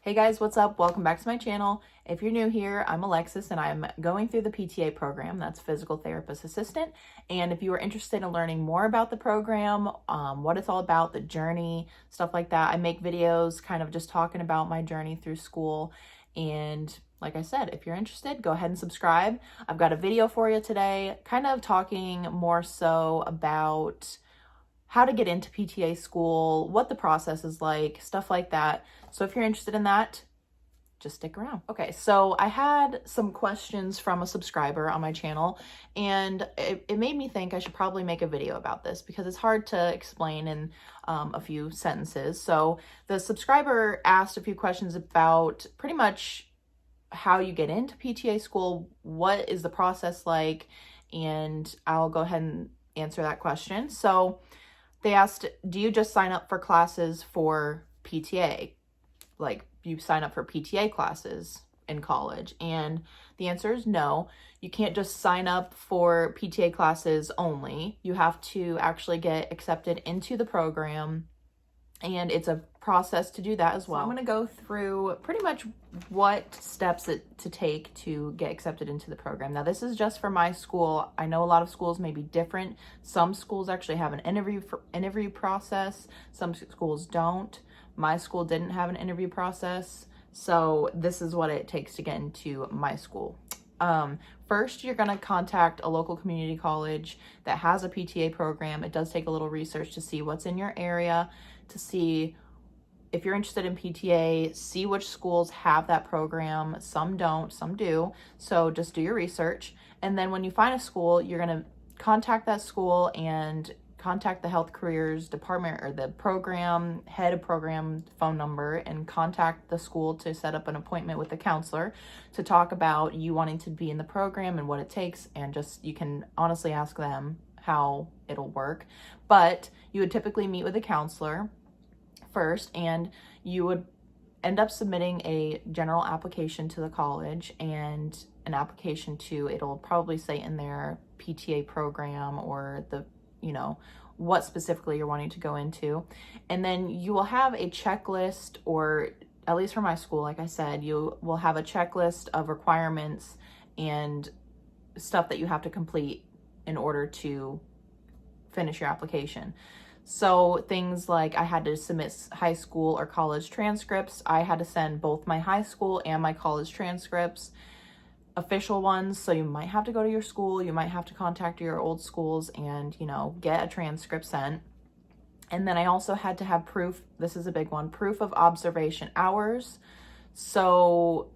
Hey guys, what's up? Welcome back to my channel. If you're new here, I'm Alexis and I'm going through the PTA program, that's Physical Therapist Assistant. And if you are interested in learning more about the program, what it's all about, the journey, stuff like that, I make videos kind of just talking about my journey through school. And like I said, if you're interested, go ahead and subscribe. I've got a video for you today, kind of talking more so about how to get into PTA school, what the process is like, stuff like that. So if you're interested in that, just stick around. Okay, so I had some questions from a subscriber on my channel, and it made me think I should probably make a video about this because it's hard to explain in a few sentences. So the subscriber asked a few questions about pretty much how you get into PTA school, what is the process like, and I'll go ahead and answer that question. So they asked, do you just sign up for classes for PTA? Like, you sign up for PTA classes in college? And the answer is no. You can't just sign up for PTA classes only. You have to actually get accepted into the program, and it's a process to do that as well. So I'm going to go through pretty much what steps to take to get accepted into the program. Now, this is just for my school. I know a lot of schools may be different. Some schools actually have an interview process. Some schools don't. My school didn't have an interview process. So this is what it takes to get into my school. First, you're going to contact a local community college that has a PTA program. It does take a little research to see what's in your area, to see if you're interested in PTA, see which schools have that program. Some don't, some do. So just do your research. And then when you find a school, you're going to contact that school and contact the health careers department or the program head of program phone number, and contact the school to set up an appointment with the counselor to talk about you wanting to be in the program and what it takes. And just, you can honestly ask them how it'll work. But you would typically meet with a counselor first, and you would end up submitting a general application to the college and an application to, it'll probably say in their PTA program or the, what specifically you're wanting to go into. And then you will have a checklist, or at least for my school, like I said, you will have a checklist of requirements and stuff that you have to complete in order to finish your application. So things like, I had to submit high school or college transcripts. I had to send both my high school and my college transcripts, official ones. So you might have to go to your school, you might have to contact your old schools and, get a transcript sent. And then I also had to have proof, this is a big one, proof of observation hours. So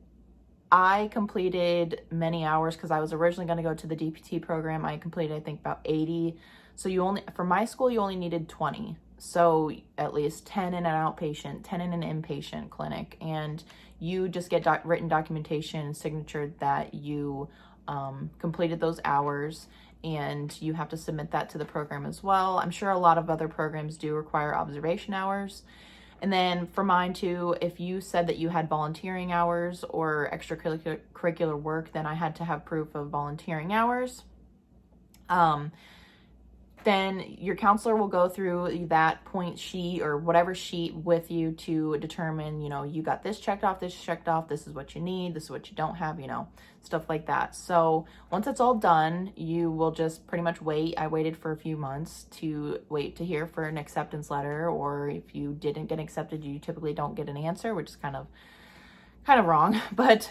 I completed many hours because I was originally going to go to the DPT program. I completed, I think, about 80. So for my school, you only needed 20. So at least 10 in an outpatient, 10 in an inpatient clinic. And you just get written documentation and signature that you completed those hours, and you have to submit that to the program as well. I'm sure a lot of other programs do require observation hours. And then for mine too, if you said that you had volunteering hours or extracurricular work, then I had to have proof of volunteering hours. Then your counselor will go through that point sheet or whatever sheet with you to determine, you got this checked off, this is what you need, this is what you don't have, stuff like that. So once it's all done, you will just pretty much wait. I waited for a few months to wait to hear for an acceptance letter, or if you didn't get accepted, you typically don't get an answer, which is kind of wrong, but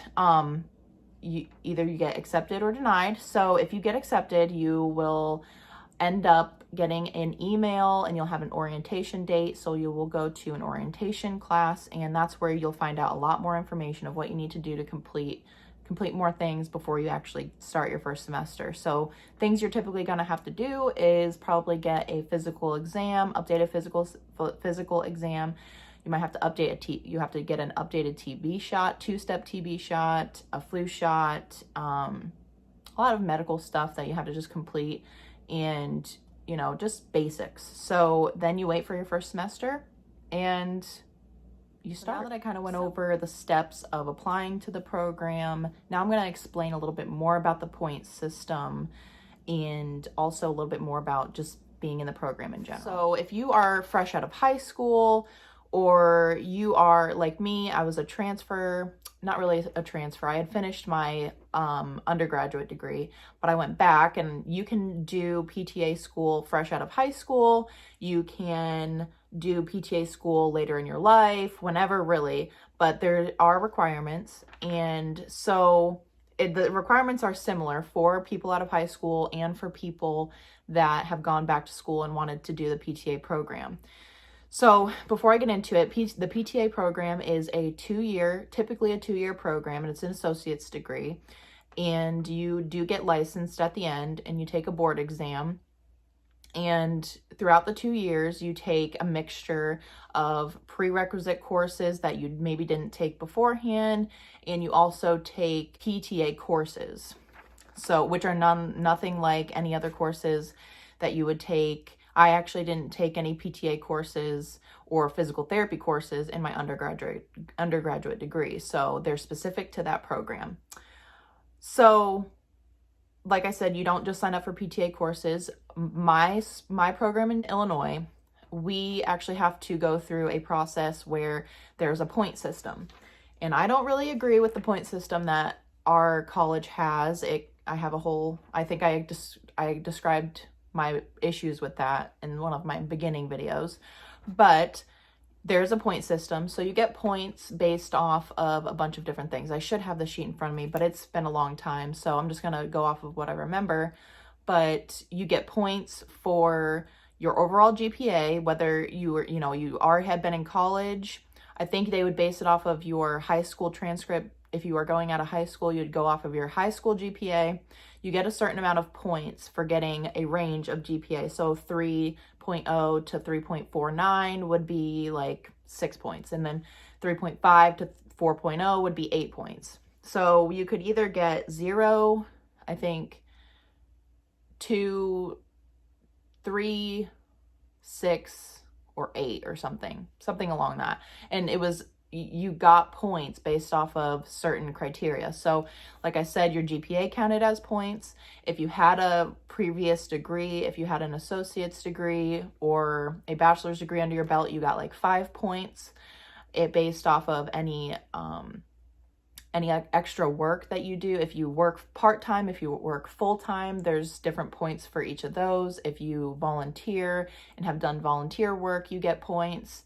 you get accepted or denied. So if you get accepted, you will end up getting an email, and you'll have an orientation date. So you will go to an orientation class, and that's where you'll find out a lot more information of what you need to do to complete more things before you actually start your first semester. So things you're typically going to have to do is probably get a physical exam, updated physical exam. You might have to you have to get an updated TB shot, 2-step TB shot, a flu shot, a lot of medical stuff that you have to just complete, and just basics. So then you wait for your first semester and you start. So now that I kind of went over the steps of applying to the program, now I'm going to explain a little bit more about the point system and also a little bit more about just being in the program in general. So if you are fresh out of high school or you are like me, I was a transfer, not really a transfer. I had finished my undergraduate degree, but I went back, and you can do PTA school fresh out of high school. You can do PTA school later in your life, whenever really, but there are requirements. And so the requirements are similar for people out of high school and for people that have gone back to school and wanted to do the PTA program. So before I get into it, the PTA program is typically a 2-year program, and it's an associate's degree. And you do get licensed at the end, and you take a board exam. And throughout the 2 years, you take a mixture of prerequisite courses that you maybe didn't take beforehand, and you also take PTA courses, so which are nothing like any other courses that you would take. I actually didn't take any PTA courses or physical therapy courses in my undergraduate degree, so they're specific to that program. So, like I said, you don't just sign up for PTA courses. My program in Illinois, we actually have to go through a process where there's a point system. And I don't really agree with the point system that our college has. I think I described my issues with that in one of my beginning videos. But there's a point system, so you get points based off of a bunch of different things. I should have the sheet in front of me, but it's been a long time, so I'm just gonna go off of what I remember. But you get points for your overall GPA, whether you had been in college. I think they would base it off of your high school transcript. If you are going out of high school, you'd go off of your high school GPA. You get a certain amount of points for getting a range of GPA. So 3.0 to 3.49 would be like 6 points. And then 3.5 to 4.0 would be 8 points. So you could either get 0, I think, 2, 3, 6, or 8 or something along that. And you got points based off of certain criteria. So like I said, your GPA counted as points. If you had a previous degree, if you had an associate's degree or a bachelor's degree under your belt, you got like 5 points. It based off of any extra work that you do. If you work part-time, if you work full-time, there's different points for each of those. If you volunteer and have done volunteer work, you get points.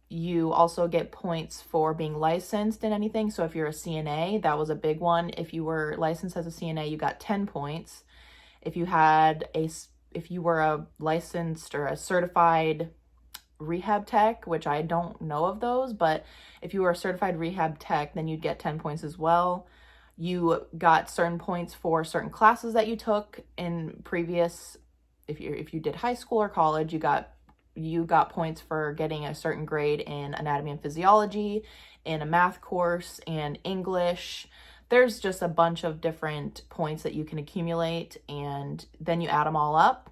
You also get points for being licensed in anything. So if you're a CNA, that was a big one. If you were licensed as a CNA, you got 10 points. If you were a licensed or a certified rehab tech, which I don't know of those, but if you were a certified rehab tech, then you'd get 10 points as well. You got certain points for certain classes that you took in previous, if you did high school or college, you got points for getting a certain grade in anatomy and physiology, in a math course, and English. There's just a bunch of different points that you can accumulate, and then you add them all up,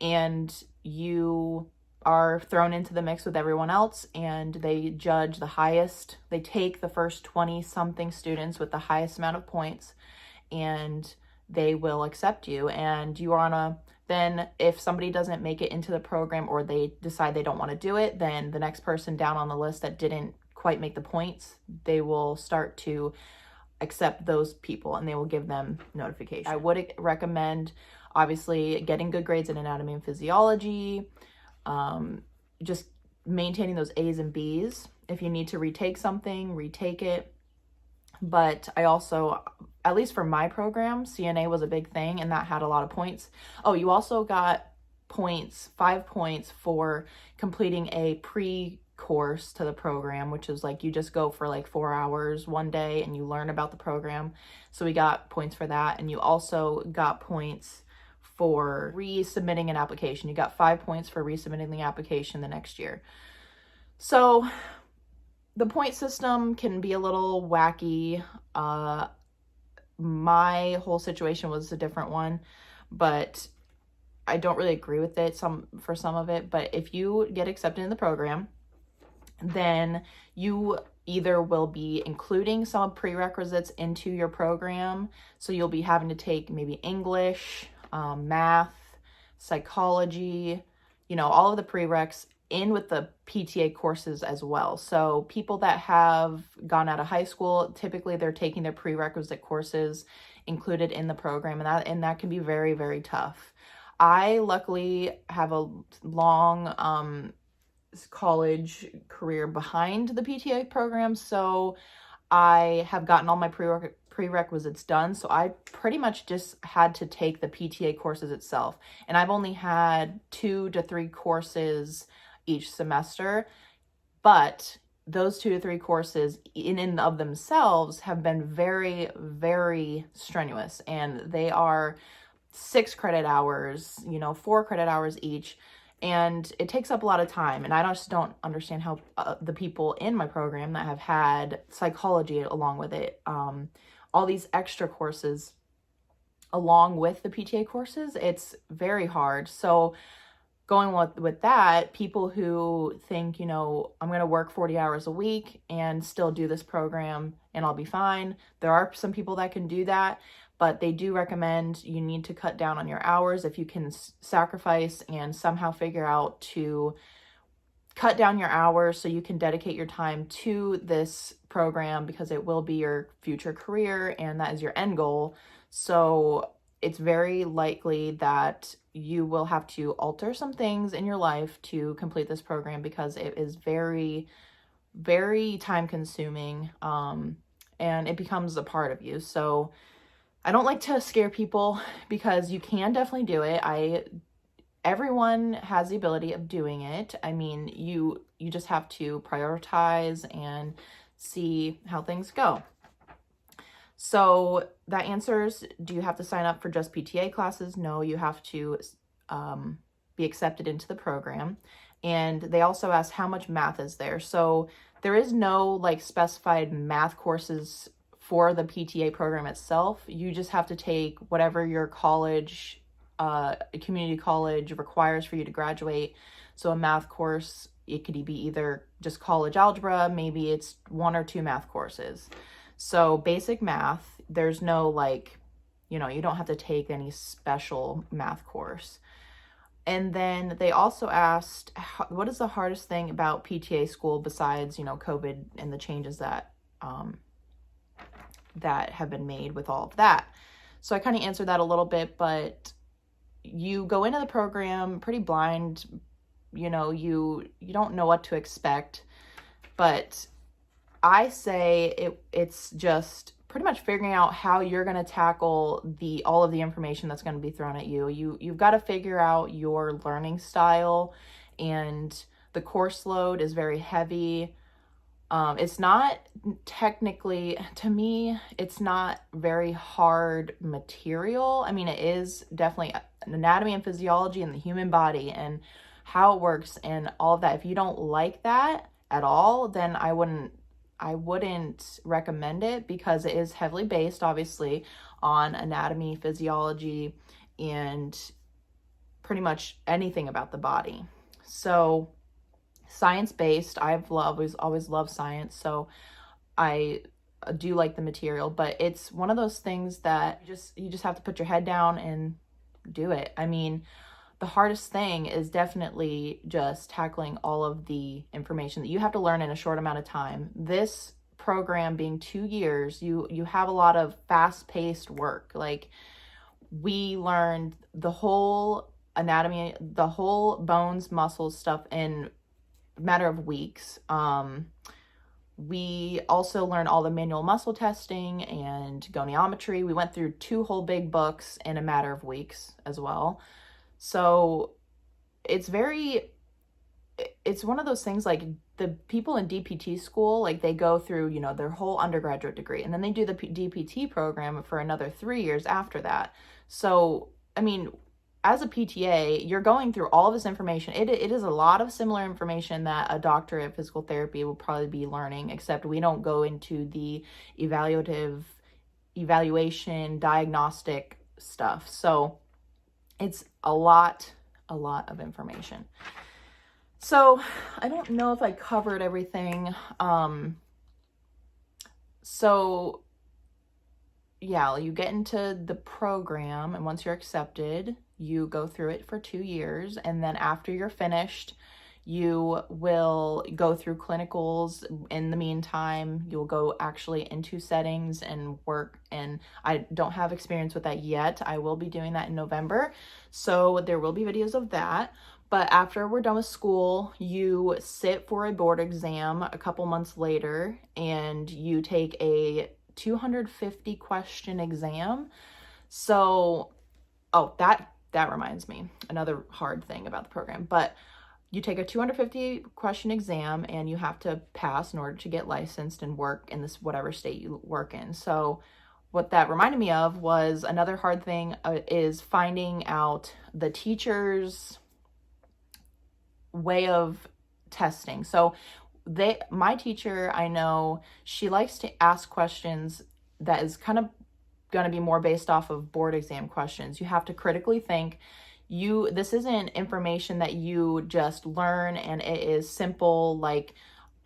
and you are thrown into the mix with everyone else, and they judge the highest. They take the first 20-something students with the highest amount of points, and they will accept you. And you are then if somebody doesn't make it into the program, or they decide they don't want to do it, then the next person down on the list that didn't quite make the points, they will start to accept those people, and they will give them notification. I would recommend, obviously, getting good grades in anatomy and physiology, just maintaining those A's and B's. If you need to retake something, retake it. But I also, at least for my program, CNA was a big thing, and that had a lot of points. Oh, you got 5 points for completing a pre-course to the program, which is like you just go for like 4 hours one day and you learn about the program. So we got points for that. And you also got points for resubmitting an application. You got 5 points for resubmitting the application the next year. So the point system can be a little wacky. My whole situation was a different one, but I don't really agree with it for some of it. But if you get accepted in the program, then you either will be including some prerequisites into your program. So you'll be having to take maybe English, math, psychology, all of the prereqs in with the PTA courses as well. So people that have gone out of high school, typically they're taking their prerequisite courses included in the program, and that can be very, very tough. I luckily have a long college career behind the PTA program, so I have gotten all my prerequisites done. So I pretty much just had to take the PTA courses itself. And I've only had 2 to 3 courses each semester, but those 2 to 3 courses in and of themselves have been very, very strenuous, and they are 6 credit hours, 4 credit hours each, and it takes up a lot of time. And I just don't understand how the people in my program that have had psychology along with it, all these extra courses along with the PTA courses, it's very hard. So going with that, people who think, I'm going to work 40 hours a week and still do this program and I'll be fine. There are some people that can do that, but they do recommend you need to cut down on your hours. If you can sacrifice and somehow figure out to cut down your hours so you can dedicate your time to this program, because it will be your future career and that is your end goal. So it's very likely that you will have to alter some things in your life to complete this program, because it is very, very time consuming, and it becomes a part of you. So I don't like to scare people, because you can definitely do it. Everyone has the ability of doing it. I mean, you just have to prioritize and see how things go. So that answers, do you have to sign up for just PTA classes? No, you have to be accepted into the program. And they also asked how much math is there. So there is no specified math courses for the PTA program itself. You just have to take whatever your college, community college requires for you to graduate. So a math course, it could be either just college algebra, maybe it's 1 or 2 math courses. So basic math, there's no you don't have to take any special math course. And then they also asked, what is the hardest thing about PTA school besides, COVID and the changes that that have been made with all of that? So I kind of answered that a little bit, but you go into the program pretty blind. You don't know what to expect, but I say it's just pretty much figuring out how you're going to tackle all of the information that's going to be thrown at you. You've got to figure out your learning style, and the course load is very heavy. It's not technically, to me, it's not very hard material. I mean, it is definitely anatomy and physiology and the human body and how it works and all of that. If you don't like that at all, then I wouldn't recommend it, because it is heavily based, obviously, on anatomy, physiology, and pretty much anything about the body. So science-based, I've always loved science, so I do like the material, but it's one of those things that you just have to put your head down and do it. I mean, the hardest thing is definitely just tackling all of the information that you have to learn in a short amount of time. This program being 2 years, you have a lot of fast-paced work. We learned the whole anatomy, the whole bones, muscles stuff in a matter of weeks. We also learned all the manual muscle testing and goniometry. We went through 2 whole big books in a matter of weeks as well. So it's one of those things, the people in DPT school, they go through, their whole undergraduate degree, and then they do the DPT program for another 3 years after that. So, I mean, as a PTA, you're going through all this information. It is a lot of similar information that a doctor of physical therapy will probably be learning, except we don't go into the evaluation, diagnostic stuff. So it's a lot of information. So I don't know if I covered everything. So yeah, you get into the program, and once you're accepted, you go through it for 2 years. And then after you're finished, You will go through clinicals. In the meantime, you'll go actually into settings and work. And I don't have experience with that yet. I will be doing that in November. So there will be videos of that. But after we're done with school, you sit for a board exam a couple months later, and you take a 250 question exam. So, oh, that reminds me, another hard thing about the program. But you take a 250 question exam, and you have to pass in order to get licensed and work in this whatever state you work in. So what that reminded me of was another hard thing is finding out the teacher's way of testing. So my teacher, I know she likes to ask questions that is kind of going to be more based off of board exam questions. You have to critically think. This isn't information that you just learn and it is simple, like,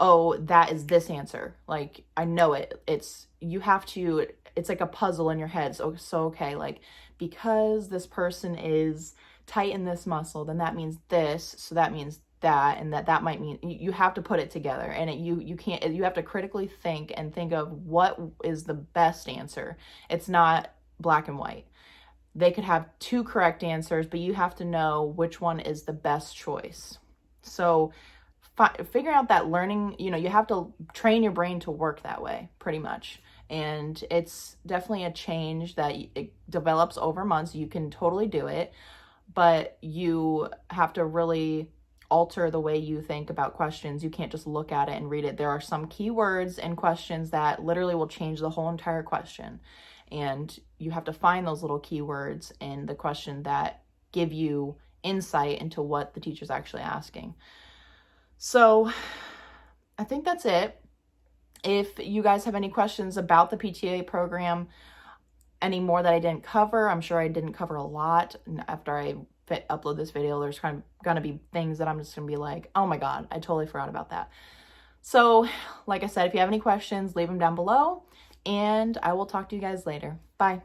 oh, that is this answer. Like, I know it. It's like a puzzle in your head. So okay, like, because this person is tight in this muscle, then that means this. So that means that, and that might mean, you have to put it together, and you have to critically think and think of what is the best answer. It's not black and white. They could have two correct answers, but you have to know which one is the best choice. So figuring out that learning, you have to train your brain to work that way, pretty much. And it's definitely a change that it develops over months. You can totally do it, but you have to really alter the way you think about questions. You can't just look at it and read it. There are some keywords in questions that literally will change the whole entire question. And you have to find those little keywords in the question that give you insight into what the teacher's actually asking. So I think that's it. If you guys have any questions about the PTA program, any more that I didn't cover, I'm sure I didn't cover a lot. And after I upload this video, there's kind of going to be things that I'm just going to be like, oh my God, I totally forgot about that. So like I said, if you have any questions, leave them down below, and I will talk to you guys later. Bye.